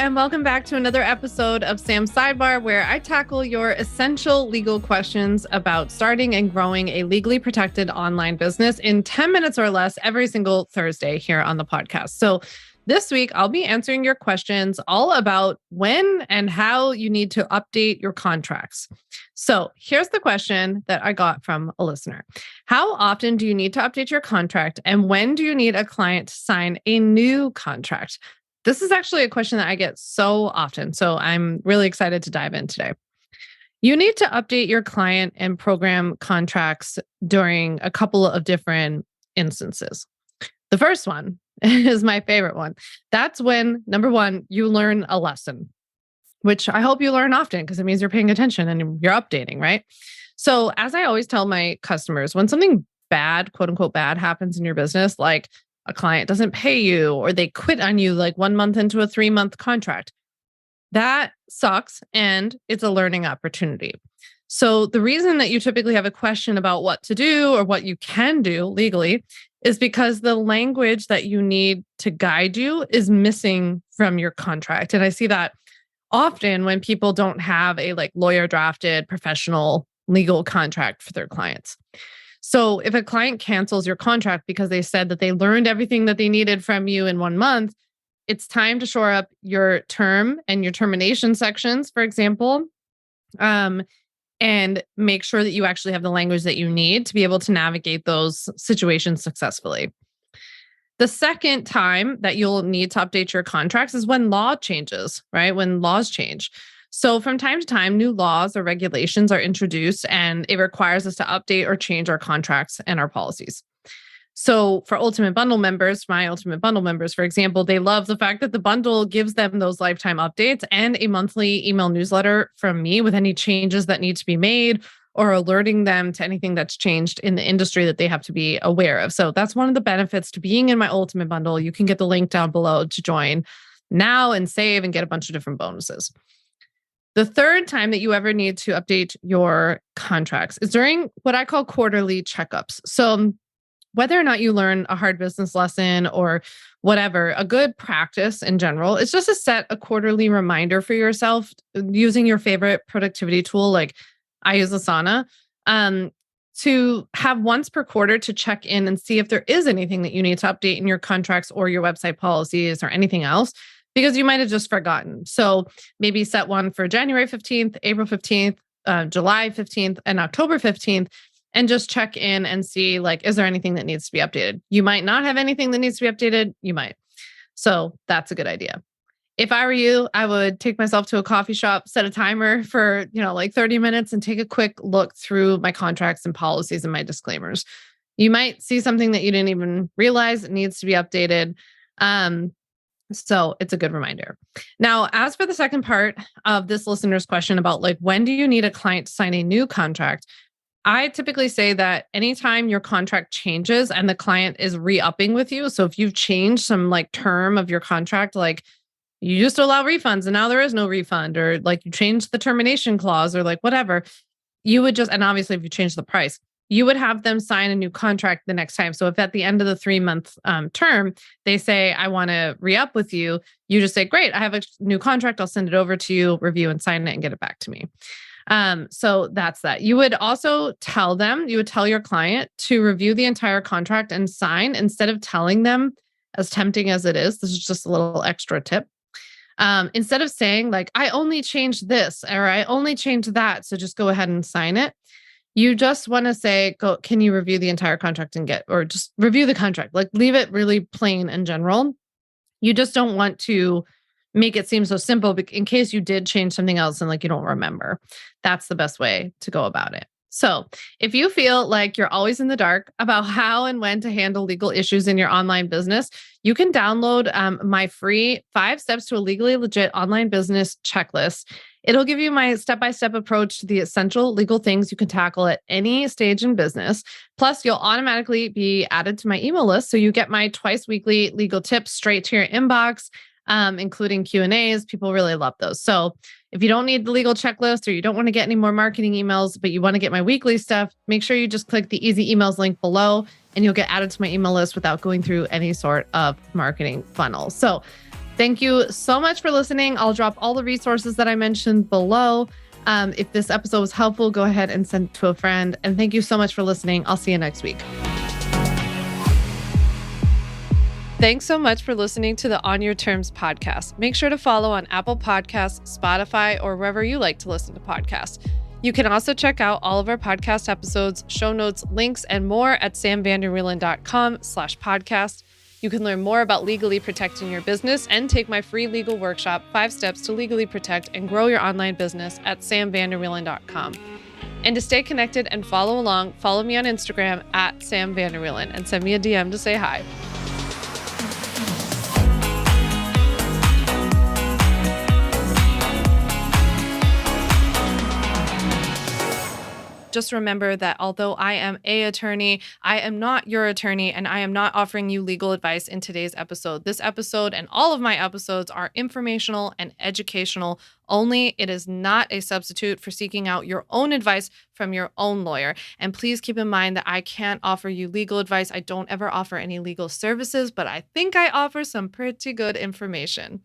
and welcome back to another episode of Sam's Sidebar, where I tackle your essential legal questions about starting and growing a legally protected online business in 10 minutes or less every single Thursday here on the podcast. So this week, I'll be answering your questions all about when and how you need to update your contracts. So here's the question that I got from a listener. How often do you need to update your contract, and when do you need a client to sign a new contract? This is actually a question that I get so often, so I'm really excited to dive in today. You need to update your client and program contracts during a couple of different instances. The first one is my favorite one. That's when, number one, you learn a lesson, which I hope you learn often because it means you're paying attention and you're updating, right? So as I always tell my customers, when something bad, quote unquote bad, happens in your business, like a client doesn't pay you or they quit on you like 1 month into a 3-month contract, that sucks and it's a learning opportunity. So the reason that you typically have a question about what to do or what you can do legally is because the language that you need to guide you is missing from your contract. And I see that often when people don't have a lawyer drafted professional legal contract for their clients. So if a client cancels your contract because they said that they learned everything that they needed from you in 1 month, it's time to shore up your term and your termination sections, for example, and make sure that you actually have the language that you need to be able to navigate those situations successfully. The second time that you'll need to update your contracts is when law changes, right? When laws change. So from time to time, new laws or regulations are introduced and it requires us to update or change our contracts and our policies. So for Ultimate Bundle members, my Ultimate Bundle members, for example, they love the fact that the bundle gives them those lifetime updates and a monthly email newsletter from me with any changes that need to be made or alerting them to anything that's changed in the industry that they have to be aware of. So that's one of the benefits to being in my Ultimate Bundle. You can get the link down below to join now and save and get a bunch of different bonuses. The third time that you ever need to update your contracts is during what I call quarterly checkups. So whether or not you learn a hard business lesson or whatever, a good practice in general is just to set a quarterly reminder for yourself using your favorite productivity tool. Like I use Asana, to have once per quarter to check in and see if there is anything that you need to update in your contracts or your website policies or anything else, because you might have just forgotten. So maybe set one for January 15th, April 15th, July 15th, and October 15th. And just check in and see, is there anything that needs to be updated? You might not have anything that needs to be updated. You might. So that's a good idea. If I were you, I would take myself to a coffee shop, set a timer for, 30 minutes and take a quick look through my contracts and policies and my disclaimers. You might see something that you didn't even realize it needs to be updated. So it's a good reminder. Now, as for the second part of this listener's question about when do you need a client to sign a new contract? I typically say that anytime your contract changes and the client is re-upping with you, so if you've changed some term of your contract, you used to allow refunds and now there is no refund, or you changed the termination clause or whatever, you would just, and obviously if you change the price, you would have them sign a new contract the next time. So if at the end of the 3-month term, they say, I want to re-up with you, you just say, great, I have a new contract. I'll send it over to you, review and sign it and get it back to me. So that's that. You would also tell your client to review the entire contract and sign instead of telling them, as tempting as it is. This is just a little extra tip. Instead of saying I only changed this or I only changed that, so just go ahead and sign it. You just want to say, can you review the entire contract or just review the contract? Leave it really plain and general. You just don't want to make it seem so simple in case you did change something else and you don't remember. That's the best way to go about it. So if you feel like you're always in the dark about how and when to handle legal issues in your online business, you can download my free 5 steps to a legally legit online business checklist. It'll give you my step-by-step approach to the essential legal things you can tackle at any stage in business. Plus, you'll automatically be added to my email list, so you get my twice weekly legal tips straight to your inbox, including Q&As. People really love those. So if you don't need the legal checklist or you don't want to get any more marketing emails, but you want to get my weekly stuff, make sure you just click the easy emails link below and you'll get added to my email list without going through any sort of marketing funnel. So Thank you so much for listening. I'll drop all the resources that I mentioned below. If this episode was helpful, go ahead and send it to a friend. And thank you so much for listening. I'll see you next week. Thanks so much for listening to the On Your Terms podcast. Make sure to follow on Apple Podcasts, Spotify, or wherever you like to listen to podcasts. You can also check out all of our podcast episodes, show notes, links, and more at samvanderwielen.com/podcast. You can learn more about legally protecting your business and take my free legal workshop, 5 Steps to Legally Protect and Grow Your Online Business at samvanderwielen.com. And to stay connected and follow along, follow me on Instagram at samvanderwielen and send me a DM to say hi. Just remember that although I am an attorney, I am not your attorney, and I am not offering you legal advice in today's episode. This episode and all of my episodes are informational and educational only. It is not a substitute for seeking out your own advice from your own lawyer. And please keep in mind that I can't offer you legal advice. I don't ever offer any legal services, but I think I offer some pretty good information.